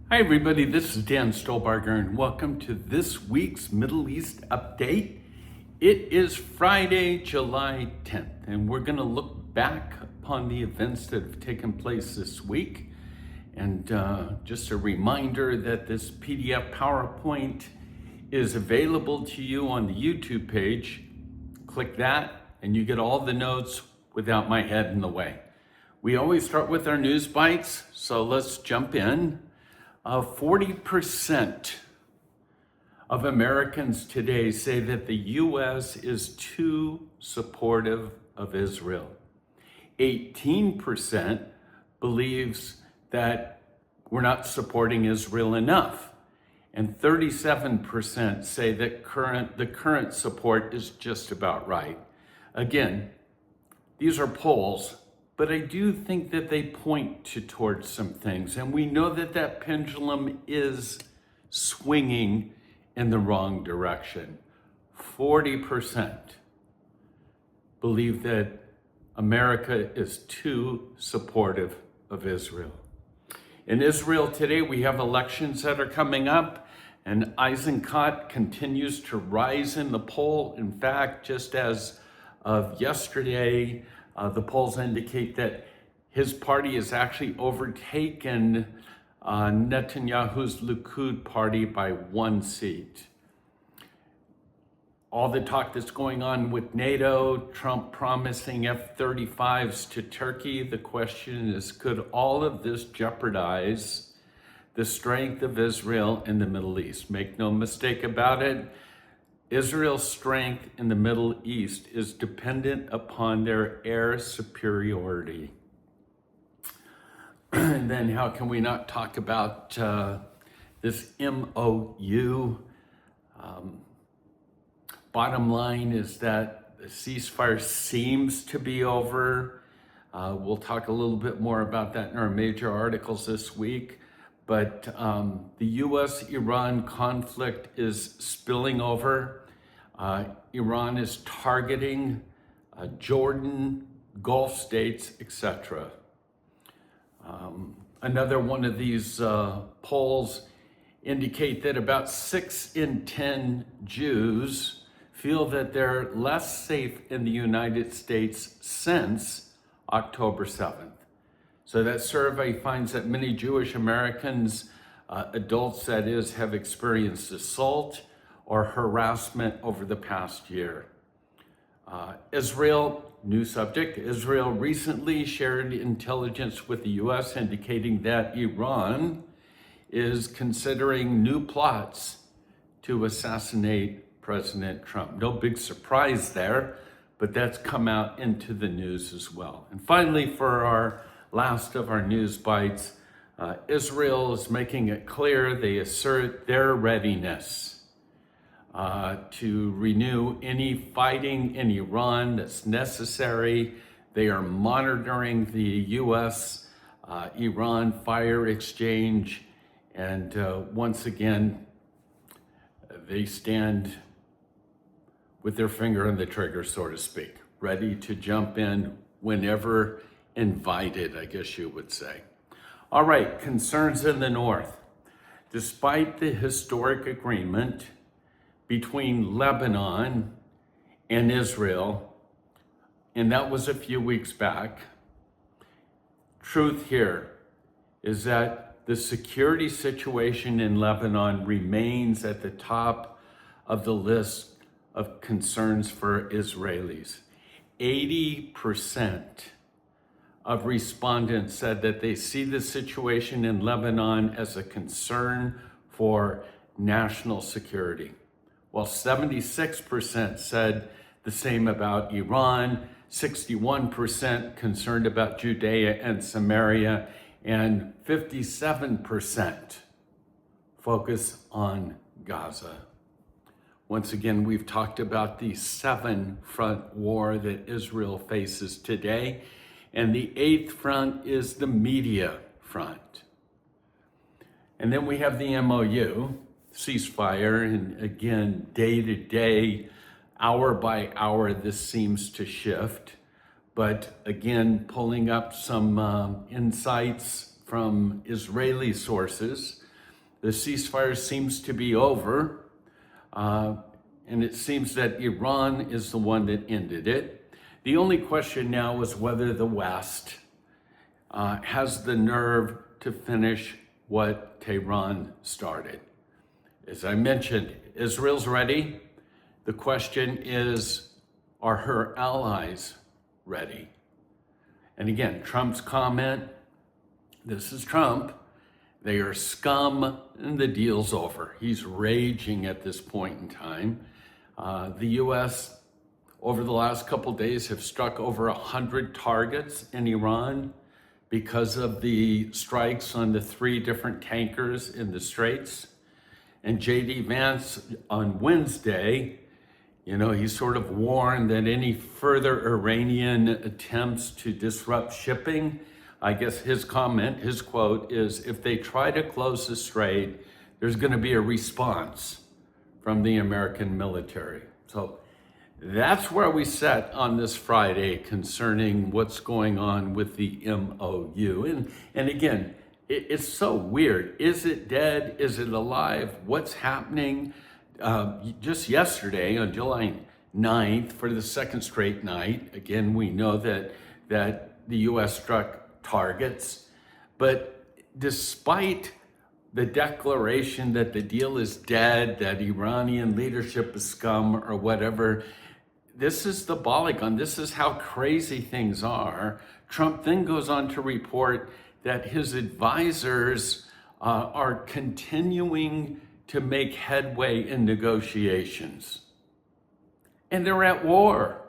Hi everybody, this is Dan Stolbarger and welcome to this week's Middle East update. It is Friday, July 10th, and we're going to look back upon the events that have taken place this week. And just a reminder that this PDF PowerPoint is available to you on the YouTube page. Click that and you get all the notes without my head in the way. We always start with our news bites, so let's jump in. 40% of Americans today say that the U.S. is too supportive of Israel. 18% believes that we're not supporting Israel enough. And 37% say that the current support is just about right. Again, these are polls, but I do think that they point towards some things. And we know that that pendulum is swinging in the wrong direction. 40% believe that America is too supportive of Israel. In Israel today, we have elections that are coming up, and Eisenkot continues to rise in the poll. In fact, just as of yesterday, the polls indicate that his party has actually overtaken Netanyahu's Likud party by 1 seat. All the talk that's going on with NATO, Trump promising F-35s to Turkey, the question is, could all of this jeopardize the strength of Israel in the Middle East? Make no mistake about it. Israel's strength in the Middle East is dependent upon their air superiority. And then how can we not talk about this MoU? Bottom line is that the ceasefire seems to be over. We'll talk a little bit more about that in our major articles this week. But the U.S.-Iran conflict is spilling over. Iran is targeting Jordan, Gulf states, etc. Another one of these polls indicate that about 6 in 10 Jews feel that they're less safe in the United States since October 7th. So that survey finds that many Jewish Americans, adults that is, have experienced assault or harassment over the past year. Israel, new subject, Israel recently shared intelligence with the US indicating that Iran is considering new plots to assassinate President Trump. No big surprise there, but that's come out into the news as well. And finally, for our last of our news bites, Israel is making it clear they assert their readiness to renew any fighting in Iran that's necessary. They are monitoring the U.S.-Iran fire exchange, and once again, they stand with their finger on the trigger, so to speak, ready to jump in whenever invited, I guess you would say. All right, concerns in the north. Despite the historic agreement between Lebanon and Israel, and that was a few weeks back, truth here is that the security situation in Lebanon remains at the top of the list of concerns for Israelis. 80% of respondents said that they see the situation in Lebanon as a concern for national security, while 76% said the same about Iran, 61% concerned about Judea and Samaria, and 57% focus on Gaza. Once again, we've talked about the 7-front war that Israel faces today, and the 8th front is the media front. And then we have the MoU Ceasefire, and again, day to day, hour by hour, this seems to shift. But again, pulling up some insights from Israeli sources, The ceasefire seems to be over, and it seems that Iran is the one that ended it. The only question now is whether the West has the nerve to finish what Tehran started. As I mentioned, Israel's ready. The question is, are her allies ready? And again, Trump's comment, this is Trump, they are scum and the deal's over. He's raging at this point in time. The U.S. over the last couple days have struck over 100 targets in Iran because of the strikes on the 3 different tankers in the Straits. And J.D. Vance on Wednesday, he sort of warned that any further Iranian attempts to disrupt shipping, I guess his quote is, if they try to close the strait, there's going to be a response from the American military. So that's where we sit on this Friday concerning what's going on with the MoU. And again, it's so weird. Is it dead? Is it alive? What's happening? Just yesterday, on July 9th, for the second straight night, again, we know that the U.S. struck targets. But despite the declaration that the deal is dead, that Iranian leadership is scum or whatever, this is the Polygon. This is how crazy things are. Trump then goes on to report that his advisors are continuing to make headway in negotiations. And they're at war.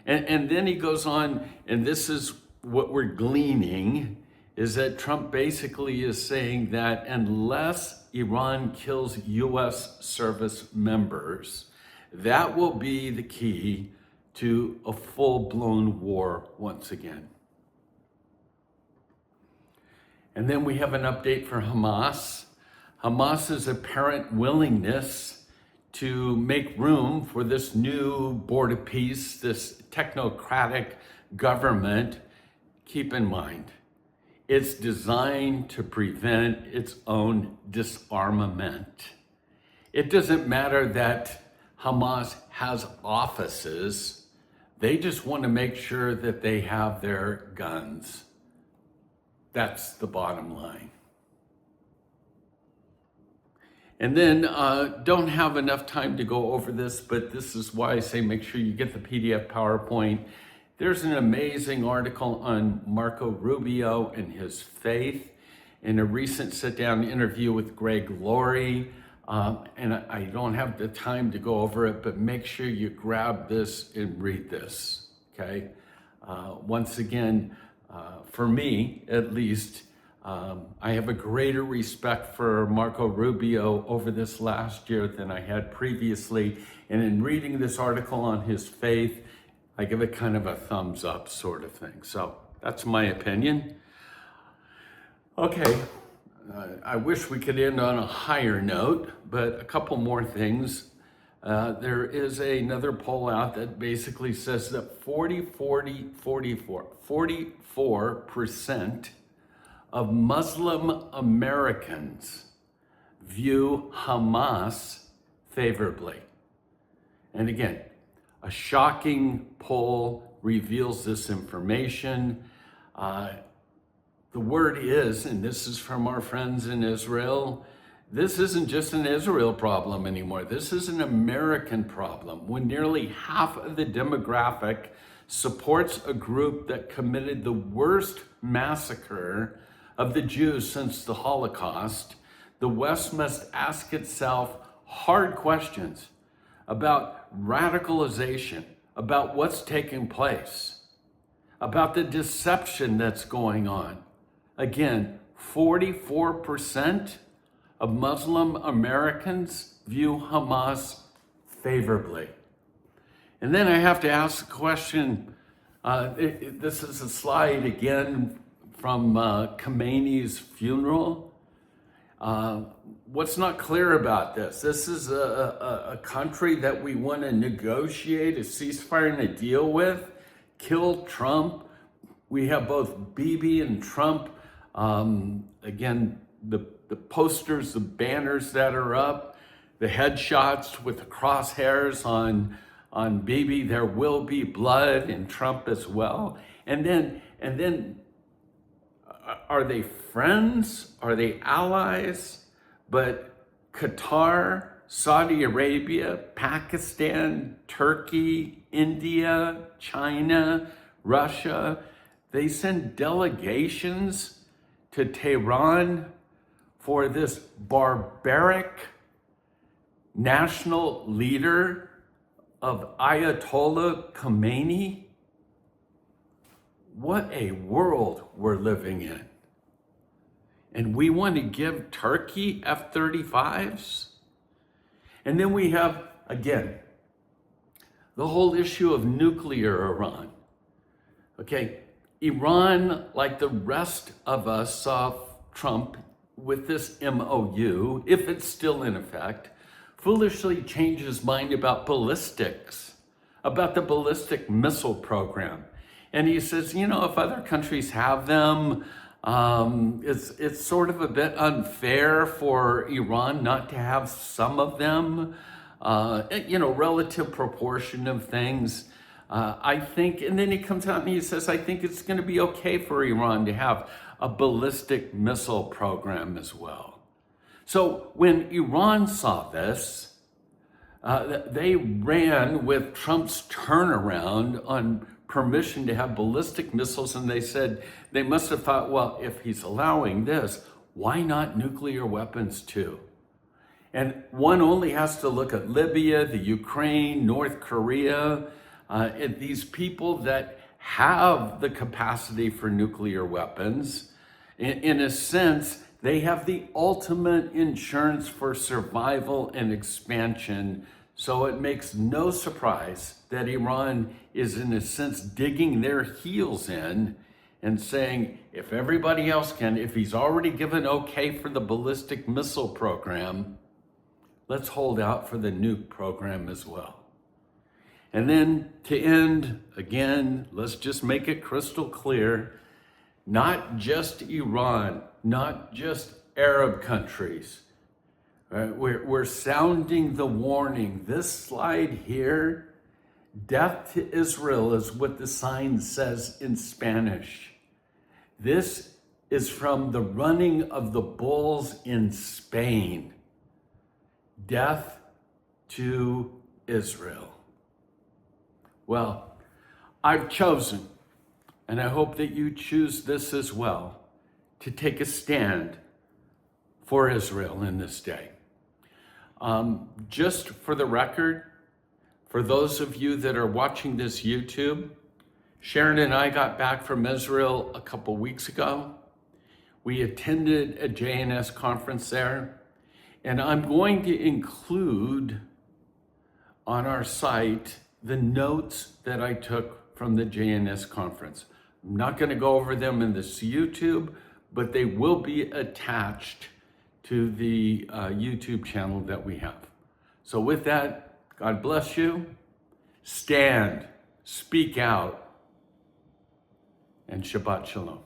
And then he goes on, and this is what we're gleaning, is that Trump basically is saying that unless Iran kills U.S. service members, that will be the key to a full-blown war once again. And then we have an update for Hamas. Hamas's apparent willingness to make room for this new board of peace, this technocratic government. Keep in mind, it's designed to prevent its own disarmament. It doesn't matter that Hamas has offices. They just want to make sure that they have their guns. That's the bottom line. And then don't have enough time to go over this, but this is why I say make sure you get the PDF PowerPoint. There's an amazing article on Marco Rubio and his faith in a recent sit-down interview with Greg Laurie. And I don't have the time to go over it, but make sure you grab this and read this, okay? Once again, for me, at least, I have a greater respect for Marco Rubio over this last year than I had previously. And in reading this article on his faith, I give it kind of a thumbs up sort of thing. So that's my opinion. Okay, I wish we could end on a higher note, but a couple more things. There is another poll out that basically says that 44% of Muslim Americans view Hamas favorably. And again, a shocking poll reveals this information. The word is, and this is from our friends in Israel, this isn't just an Israel problem anymore. This is an American problem. When nearly half of the demographic supports a group that committed the worst massacre of the Jews since the Holocaust, the West must ask itself hard questions about radicalization, about what's taking place, about the deception that's going on. Again, 44% of Muslim Americans view Hamas favorably. And then I have to ask the question, this is a slide again from Khomeini's funeral. What's not clear about this? This is a country that we want to negotiate a ceasefire and a deal with, kill Trump. We have both Bibi and Trump, again, the posters, the banners that are up, the headshots with the crosshairs on Bibi, there will be blood, and Trump as well. And then are they friends? Are they allies? But Qatar, Saudi Arabia, Pakistan, Turkey, India, China, Russia, they send delegations to Tehran for this barbaric national leader of Ayatollah Khomeini. What a world we're living in. And we want to give Turkey F-35s? And then we have, again, the whole issue of nuclear Iran. Okay, Iran, like the rest of us, saw Trump with this MoU, if it's still in effect, foolishly changed his mind about ballistics, about the ballistic missile program. And he says, you know, if other countries have them, it's sort of a bit unfair for Iran not to have some of them, you know, relative proportion of things. I think, and then he comes out and he says, I think it's going to be okay for Iran to have a ballistic missile program as well. So when Iran saw this, they ran with Trump's turnaround on permission to have ballistic missiles, and they said they must have thought, well, if he's allowing this, why not nuclear weapons too? And one only has to look at Libya, the Ukraine, North Korea, and these people that have the capacity for nuclear weapons. In a sense, they have the ultimate insurance for survival and expansion. So it makes no surprise that Iran is, in a sense, digging their heels in and saying, if everybody else can, if he's already given okay for the ballistic missile program, let's hold out for the nuke program as well. And then to end, again, let's just make it crystal clear, not just Iran, not just Arab countries. We're sounding the warning. This slide here, death to Israel is what the sign says in Spanish. This is from the running of the bulls in Spain. Death to Israel. Well, I've chosen, and I hope that you choose this as well, to take a stand for Israel in this day. Just for the record, for those of you that are watching this YouTube, Sharon and I got back from Israel a couple weeks ago. We attended a JNS conference there, and I'm going to include on our site the notes that I took from the JNS conference. I'm not going to go over them in this YouTube, but they will be attached to the YouTube channel that we have. So with that, God bless you. Stand, speak out, and Shabbat Shalom.